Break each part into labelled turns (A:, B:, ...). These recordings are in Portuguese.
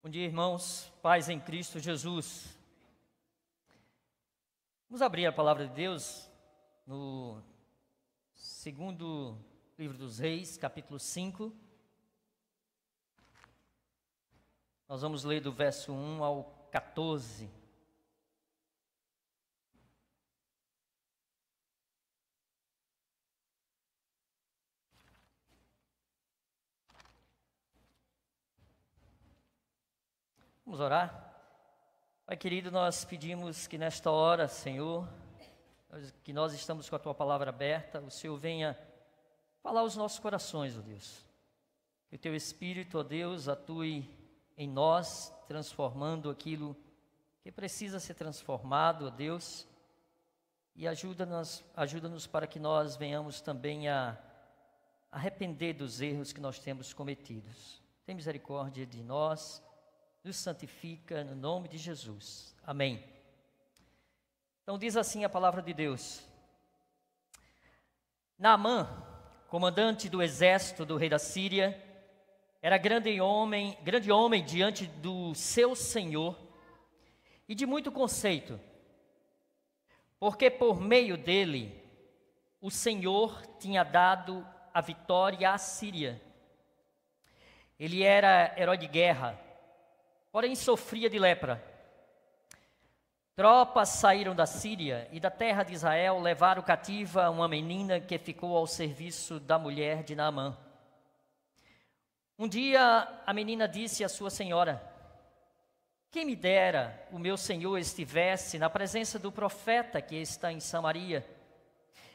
A: Bom dia, irmãos, paz em Cristo Jesus. Vamos abrir a palavra de Deus no segundo livro dos Reis, capítulo 5. Nós vamos ler do verso 1 ao 14. Vamos orar? Pai querido, nós pedimos que nesta hora, Senhor, que nós estamos com a Tua palavra aberta, o Senhor venha falar aos nossos corações, ó Deus. Que o Teu Espírito, ó Deus, atue em nós, transformando aquilo que precisa ser transformado, ó Deus. E ajuda-nos para que nós venhamos também a arrepender dos erros que nós temos cometidos. Tem misericórdia de nós. Nos santifica no nome de Jesus. Amém. Então diz assim a palavra de Deus. Naamã, comandante do exército do rei da Síria, era grande homem diante do seu senhor e de muito conceito, porque por meio dele o Senhor tinha dado a vitória à Síria. Ele era herói de guerra, porém sofria de lepra. Tropas saíram da Síria e da terra de Israel, levaram cativa uma menina que ficou ao serviço da mulher de Naamã. Um dia a menina disse à sua senhora: quem me dera o meu senhor estivesse na presença do profeta que está em Samaria,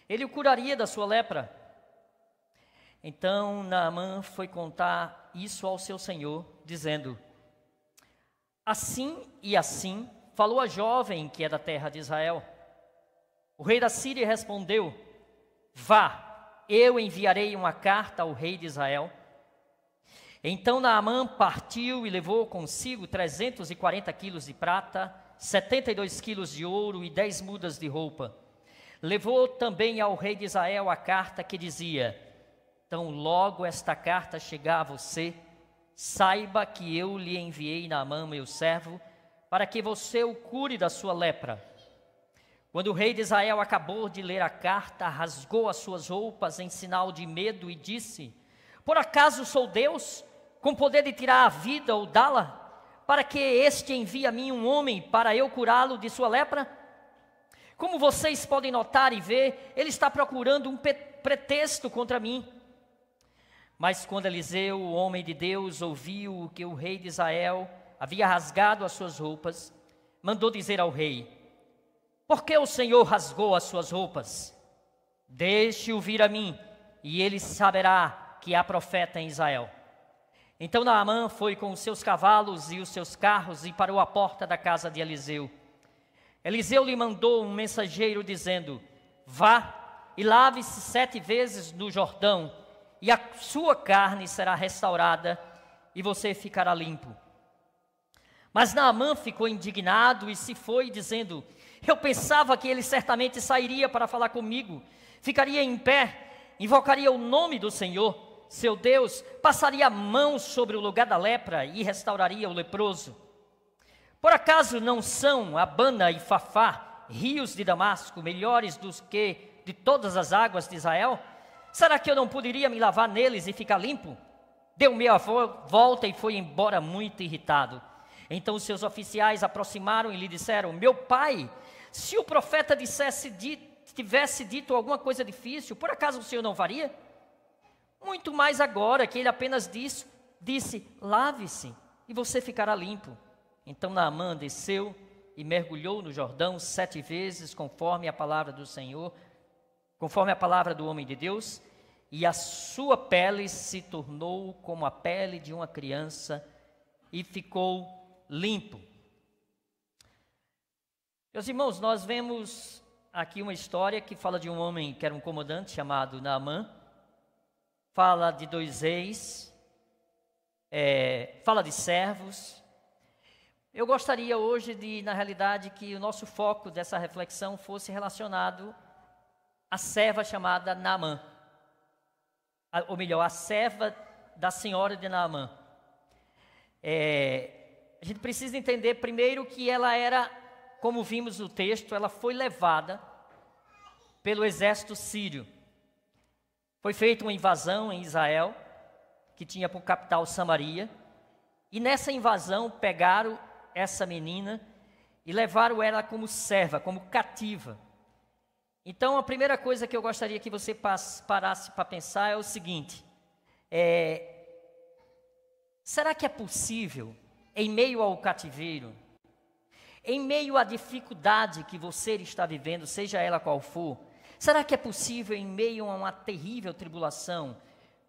A: ele o curaria da sua lepra. Então Naamã foi contar isso ao seu senhor, dizendo: assim e assim falou a jovem que é da terra de Israel. O rei da Síria respondeu: vá, eu enviarei uma carta ao rei de Israel. Então Naamã partiu e levou consigo 340 quilos de prata, 72 quilos de ouro e 10 mudas de roupa. Levou também ao rei de Israel a carta que dizia: tão logo esta carta chegar a você, saiba que eu lhe enviei Naamã, meu servo, para que você o cure da sua lepra. Quando o rei de Israel acabou de ler a carta, rasgou as suas roupas em sinal de medo e disse: por acaso sou Deus, com poder de tirar a vida ou dá-la, para que este envie a mim um homem para eu curá-lo de sua lepra? Como vocês podem notar e ver, ele está procurando um pretexto contra mim. Mas quando Eliseu, o homem de Deus, ouviu que o rei de Israel havia rasgado as suas roupas, mandou dizer ao rei: por que o Senhor rasgou as suas roupas? Deixe-o vir a mim, e ele saberá que há profeta em Israel. Então Naamã foi com os seus cavalos e os seus carros e parou à porta da casa de Eliseu. Eliseu lhe mandou um mensageiro dizendo: vá e lave-se 7 vezes no Jordão, e a sua carne será restaurada, e você ficará limpo. Mas Naamã ficou indignado e se foi, dizendo: eu pensava que ele certamente sairia para falar comigo, ficaria em pé, invocaria o nome do Senhor, seu Deus, passaria a mão sobre o lugar da lepra e restauraria o leproso. Por acaso não são Abana e Fafá, rios de Damasco, melhores do que de todas as águas de Israel? Será que eu não poderia me lavar neles e ficar limpo? Deu meia volta e foi embora muito irritado. Então os seus oficiais aproximaram e lhe disseram: meu pai, se o profeta tivesse dito alguma coisa difícil, por acaso o senhor não faria? Muito mais agora que ele apenas disse: lave-se e você ficará limpo. Então Naamã desceu e mergulhou no Jordão 7 vezes, conforme a palavra do Senhor, conforme a palavra do homem de Deus, e a sua pele se tornou como a pele de uma criança e ficou limpo. Meus irmãos, nós vemos aqui uma história que fala de um homem que era um comandante chamado Naamã, fala de 2 reis, fala de servos. Eu gostaria hoje na realidade, que o nosso foco dessa reflexão fosse relacionado à serva chamada Naamã, ou melhor, a serva da senhora de Naamã. gente precisa entender primeiro que ela era, como vimos no texto, ela foi levada pelo exército sírio. Foi feita uma invasão em Israel, que tinha por capital Samaria, e nessa invasão pegaram essa menina e levaram ela como serva, como cativa. Então a primeira coisa que eu gostaria que você parasse para pensar é o seguinte: será que é possível, em meio ao cativeiro, em meio à dificuldade que você está vivendo, seja ela qual for, será que é possível, em meio a uma terrível tribulação,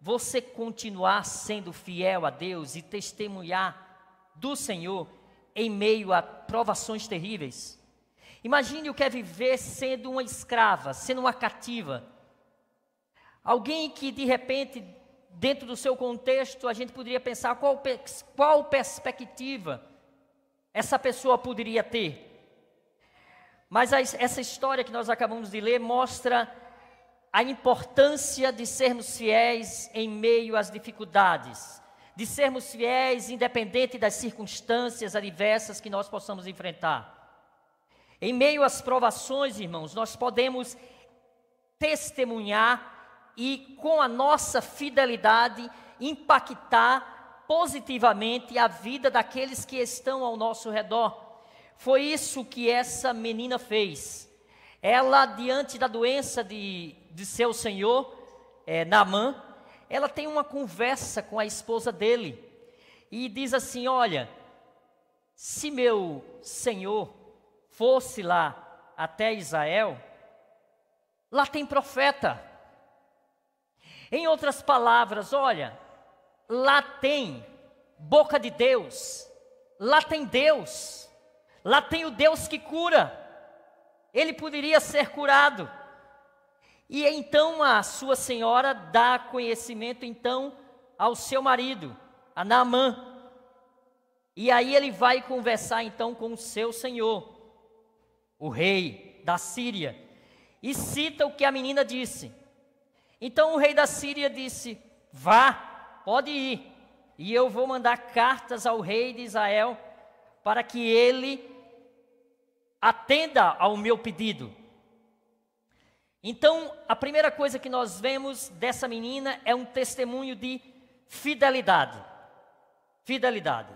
A: você continuar sendo fiel a Deus e testemunhar do Senhor em meio a provações terríveis? Imagine o que é viver sendo uma escrava, sendo uma cativa. Alguém que de repente, dentro do seu contexto, a gente poderia pensar qual perspectiva essa pessoa poderia ter. Mas essa história que nós acabamos de ler mostra a importância de sermos fiéis em meio às dificuldades, de sermos fiéis independente das circunstâncias adversas que nós possamos enfrentar. Em meio às provações, irmãos, nós podemos testemunhar e, com a nossa fidelidade, impactar positivamente a vida daqueles que estão ao nosso redor. Foi isso que essa menina fez. Ela, diante da doença de seu senhor, Naamã, ela tem uma conversa com a esposa dele e diz assim: olha, se meu senhor fosse lá até Israel, lá tem profeta. Em outras palavras, olha, lá tem boca de Deus, lá tem Deus, lá tem o Deus que cura. Ele poderia ser curado. E então a sua senhora dá conhecimento então ao seu marido, a Naamã. E aí ele vai conversar então com o seu senhor, o rei da Síria, e cita o que a menina disse. Então o rei da Síria disse: vá, pode ir, e eu vou mandar cartas ao rei de Israel para que ele atenda ao meu pedido. Então, a primeira coisa que nós vemos dessa menina é um testemunho de fidelidade. Fidelidade.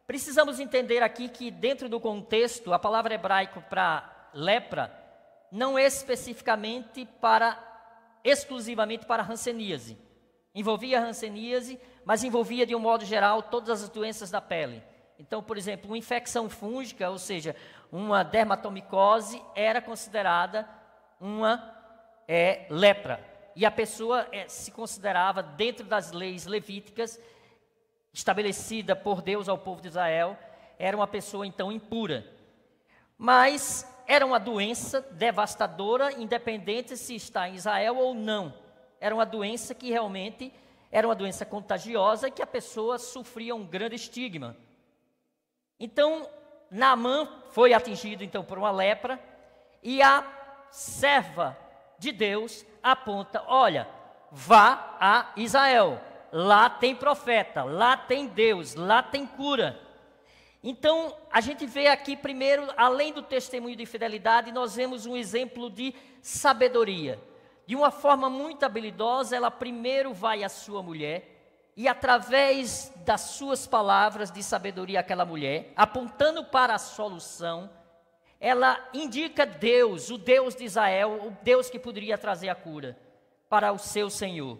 A: Precisamos entender aqui que dentro do contexto, a palavra hebraica para lepra não é exclusivamente para hanseníase. Envolvia hanseníase, mas envolvia de um modo geral todas as doenças da pele. Então, por exemplo, uma infecção fúngica, ou seja, uma dermatomicose, era considerada uma lepra. E a pessoa se considerava, dentro das leis levíticas, estabelecida por Deus ao povo de Israel, era uma pessoa então impura. Mas era uma doença devastadora, independente se está em Israel ou não. Era uma doença que realmente era uma doença contagiosa e que a pessoa sofria um grande estigma. Então, Naamã foi atingido então por uma lepra, e a serva de Deus aponta: olha, vá a Israel, lá tem profeta, lá tem Deus, lá tem cura. Então, a gente vê aqui primeiro, além do testemunho de fidelidade, nós vemos um exemplo de sabedoria. De uma forma muito habilidosa, ela primeiro vai à sua mulher, e através das suas palavras de sabedoria àquela mulher, apontando para a solução, ela indica Deus, o Deus de Israel, o Deus que poderia trazer a cura para o seu Senhor.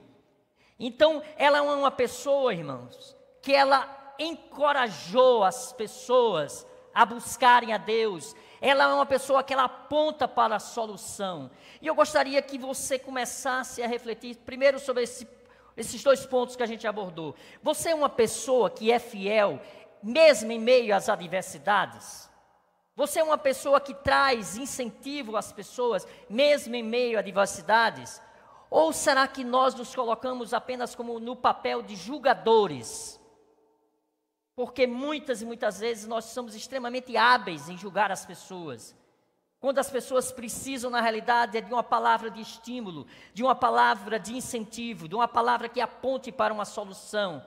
A: Então, ela é uma pessoa, irmãos, que ela encorajou as pessoas a buscarem a Deus. Ela é uma pessoa que ela aponta para a solução. E eu gostaria que você começasse a refletir primeiro sobre esses dois pontos que a gente abordou. Você é uma pessoa que é fiel, mesmo em meio às adversidades? Você é uma pessoa que traz incentivo às pessoas, mesmo em meio a adversidades? Ou será que nós nos colocamos apenas como no papel de julgadores? Porque muitas e muitas vezes nós somos extremamente hábeis em julgar as pessoas. Quando as pessoas precisam, na realidade, é de uma palavra de estímulo, de uma palavra de incentivo, de uma palavra que aponte para uma solução.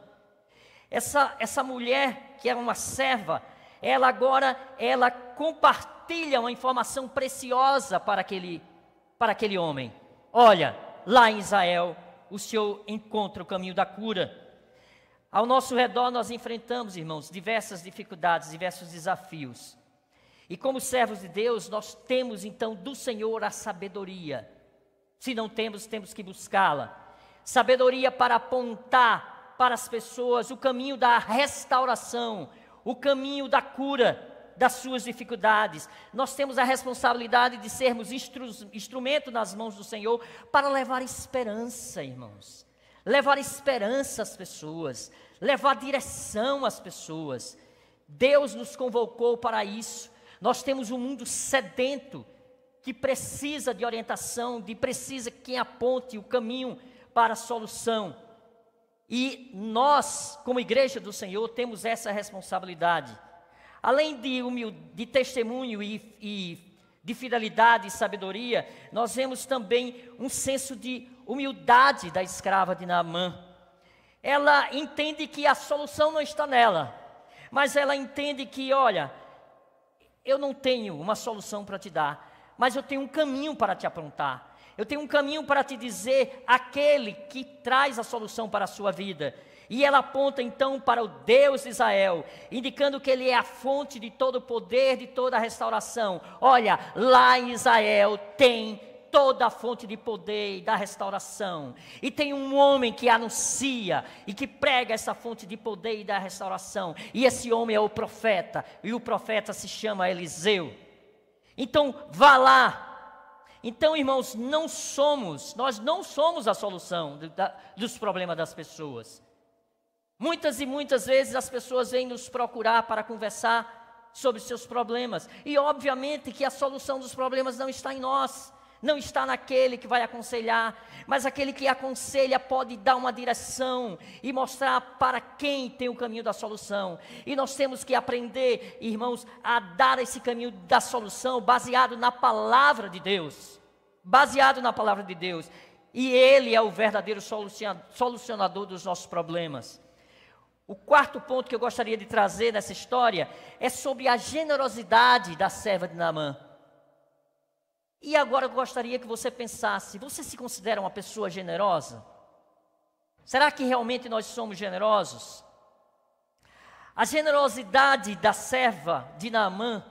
A: Essa mulher, que era uma serva, ela agora, ela compartilha uma informação preciosa para aquele homem. Olha, lá em Israel, o Senhor encontra o caminho da cura. Ao nosso redor nós enfrentamos, irmãos, diversas dificuldades, diversos desafios. E como servos de Deus, nós temos então do Senhor a sabedoria. Se não temos, temos que buscá-la. Sabedoria para apontar para as pessoas o caminho da restauração, o caminho da cura das suas dificuldades. Nós temos a responsabilidade de sermos instrumento nas mãos do Senhor para levar esperança, irmãos. Levar esperança às pessoas, levar direção às pessoas. Deus nos convocou para isso. Nós temos um mundo sedento que precisa de orientação, precisa que aponte o caminho para a solução. E nós, como igreja do Senhor, temos essa responsabilidade. Além de testemunho e de fidelidade e sabedoria, nós vemos também um senso de humildade da escrava de Naamã. Ela entende que a solução não está nela, mas ela entende que, olha, eu não tenho uma solução para te dar, mas eu tenho um caminho para te apontar. Eu tenho um caminho para te dizer aquele que traz a solução para a sua vida. E ela aponta então para o Deus de Israel, indicando que Ele é a fonte de todo o poder, de toda a restauração. Olha, lá em Israel tem toda a fonte de poder e da restauração. E tem um homem que anuncia e que prega essa fonte de poder e da restauração. E esse homem é o profeta, e o profeta se chama Eliseu. Então, vá lá. Então, irmãos, nós não somos a solução dos problemas das pessoas. Muitas e muitas vezes as pessoas vêm nos procurar para conversar sobre seus problemas. E obviamente que a solução dos problemas não está em nós, não está naquele que vai aconselhar, mas aquele que aconselha pode dar uma direção e mostrar para quem tem o caminho da solução. E nós temos que aprender, irmãos, a dar esse caminho da solução baseado na palavra de Deus. Baseado na palavra de Deus. E Ele é o verdadeiro solucionador dos nossos problemas. O quarto ponto que eu gostaria de trazer nessa história é sobre a generosidade da serva de Naamã. E agora eu gostaria que você pensasse, você se considera uma pessoa generosa? Será que realmente nós somos generosos? A generosidade da serva de Naamã,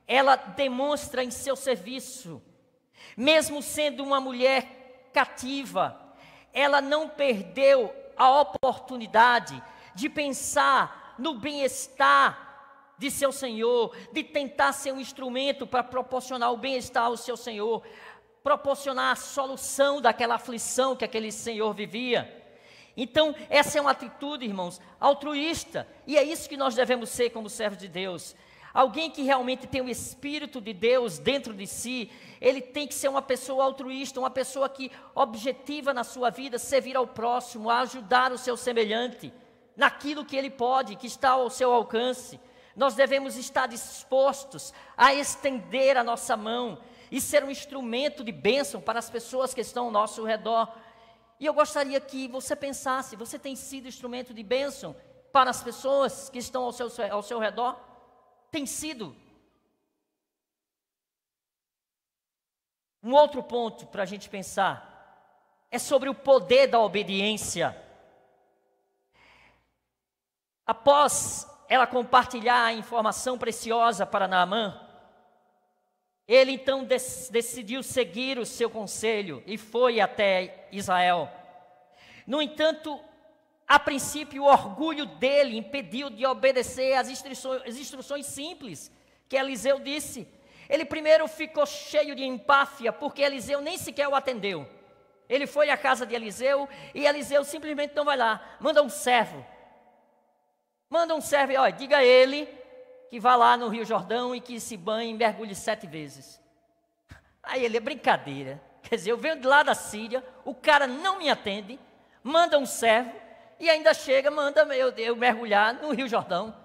A: ela demonstra em seu serviço, mesmo sendo uma mulher cativa, ela não perdeu a oportunidade de pensar no bem-estar de seu Senhor, de tentar ser um instrumento para proporcionar o bem-estar ao seu Senhor, proporcionar a solução daquela aflição que aquele Senhor vivia. Então, essa é uma atitude, irmãos, altruísta, e é isso que nós devemos ser como servos de Deus. Alguém que realmente tem o Espírito de Deus dentro de si, ele tem que ser uma pessoa altruísta, uma pessoa que objetiva na sua vida servir ao próximo, a ajudar o seu semelhante, naquilo que ele pode, que está ao seu alcance. Nós devemos estar dispostos a estender a nossa mão e ser um instrumento de bênção para as pessoas que estão ao nosso redor. E eu gostaria que você pensasse, você tem sido instrumento de bênção para as pessoas que estão ao seu redor? Tem sido? Um outro ponto para a gente pensar é sobre o poder da obediência. Após ela compartilhar a informação preciosa para Naamã, ele então decidiu seguir o seu conselho e foi até Israel. No entanto, a princípio o orgulho dele impediu de obedecer às instruções simples que Eliseu disse. Ele primeiro ficou cheio de empáfia, porque Eliseu nem sequer o atendeu. Ele foi à casa de Eliseu e Eliseu simplesmente não vai lá, manda um servo. Olha, diga a ele que vá lá no Rio Jordão e que se banhe e mergulhe 7 vezes. Aí ele, é brincadeira. Quer dizer, eu venho de lá da Síria, o cara não me atende, manda um servo e ainda chega, manda eu mergulhar no Rio Jordão.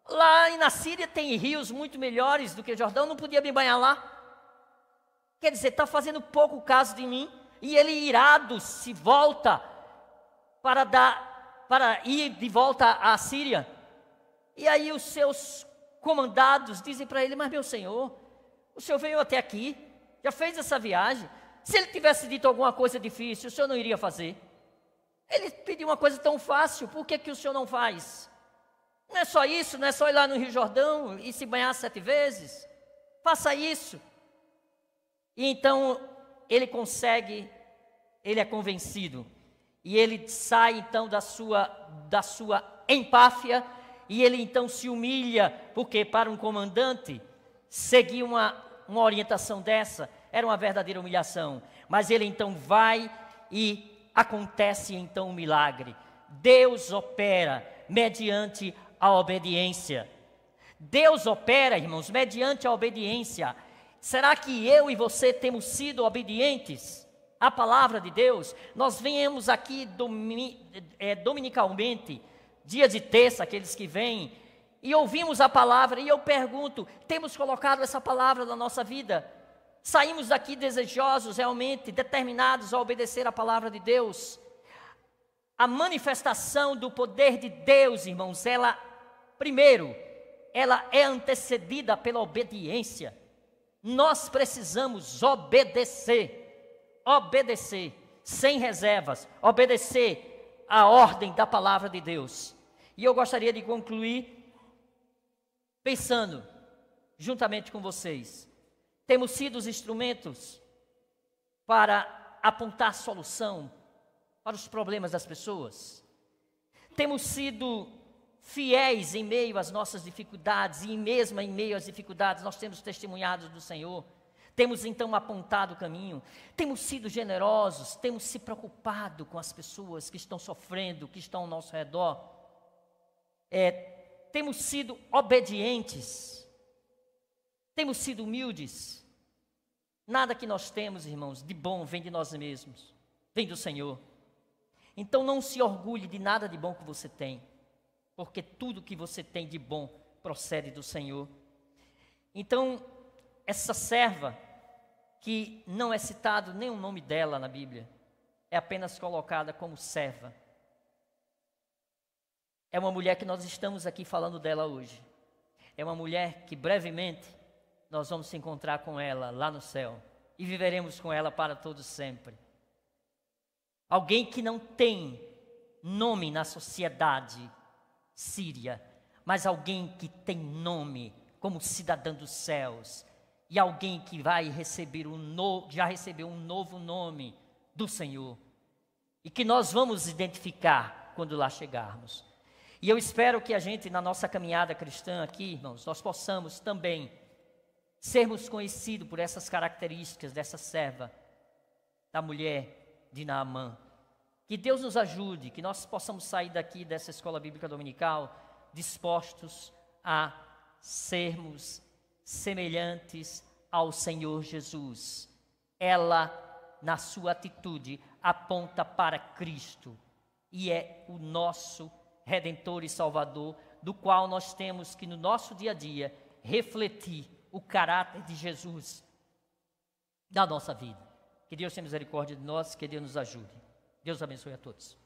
A: Lá na Síria tem rios muito melhores do que o Jordão, não podia me banhar lá. Quer dizer, está fazendo pouco caso de mim. E ele irado se volta para dar para ir de volta à Síria. E aí os seus comandados dizem para ele: mas meu senhor, o senhor veio até aqui, já fez essa viagem. Se ele tivesse dito alguma coisa difícil, o senhor não iria fazer? Ele pediu uma coisa tão fácil, por que o senhor não faz? Não é só isso, não é só ir lá no Rio Jordão e se banhar 7 vezes? Faça isso. E então ele consegue, ele é convencido. E ele sai então da sua empáfia, e ele então se humilha, porque para um comandante, seguir uma orientação dessa era uma verdadeira humilhação. Mas ele então vai e acontece então um milagre. Deus opera mediante a obediência. Deus opera, irmãos, mediante a obediência. Será que eu e você temos sido obedientes à palavra de Deus? Nós viemos aqui dominicalmente, dia de terça, aqueles que vêm, e ouvimos a palavra, e eu pergunto: temos colocado essa palavra na nossa vida? Saímos daqui desejosos, realmente, determinados a obedecer a palavra de Deus? A manifestação do poder de Deus, irmãos, primeiro, ela é antecedida pela obediência. Nós precisamos obedecer, sem reservas, obedecer a ordem da palavra de Deus. E eu gostaria de concluir pensando, juntamente com vocês, temos sido os instrumentos para apontar solução para os problemas das pessoas? Temos sido fiéis em meio às nossas dificuldades, e mesmo em meio às dificuldades nós temos testemunhado do Senhor? Temos então apontado o caminho? Temos sido generosos? Temos se preocupado com as pessoas que estão sofrendo, que estão ao nosso redor? Temos sido obedientes? Temos sido humildes? Nada que nós temos, irmãos, de bom vem de nós mesmos, vem do Senhor. Então não se orgulhe de nada de bom que você tem, porque tudo que você tem de bom procede do Senhor. Então, essa serva, que não é citado nem o nome dela na Bíblia, é apenas colocada como serva. É uma mulher que nós estamos aqui falando dela hoje. É uma mulher que brevemente nós vamos se encontrar com ela lá no céu, e viveremos com ela para todos sempre. Alguém que não tem nome na sociedade síria, mas alguém que tem nome como cidadã dos céus, e alguém que vai receber já recebeu um novo nome do Senhor, e que nós vamos identificar quando lá chegarmos. E eu espero que a gente, na nossa caminhada cristã aqui, irmãos, nós possamos também sermos conhecidos por essas características dessa serva, da mulher de Naamã. Que Deus nos ajude, que nós possamos sair daqui dessa escola bíblica dominical dispostos a sermos semelhantes ao Senhor Jesus. Ela, na sua atitude, aponta para Cristo, e é o nosso Redentor e Salvador, do qual nós temos que no nosso dia a dia refletir o caráter de Jesus na nossa vida. Que Deus tenha misericórdia de nós, que Deus nos ajude. Deus abençoe a todos.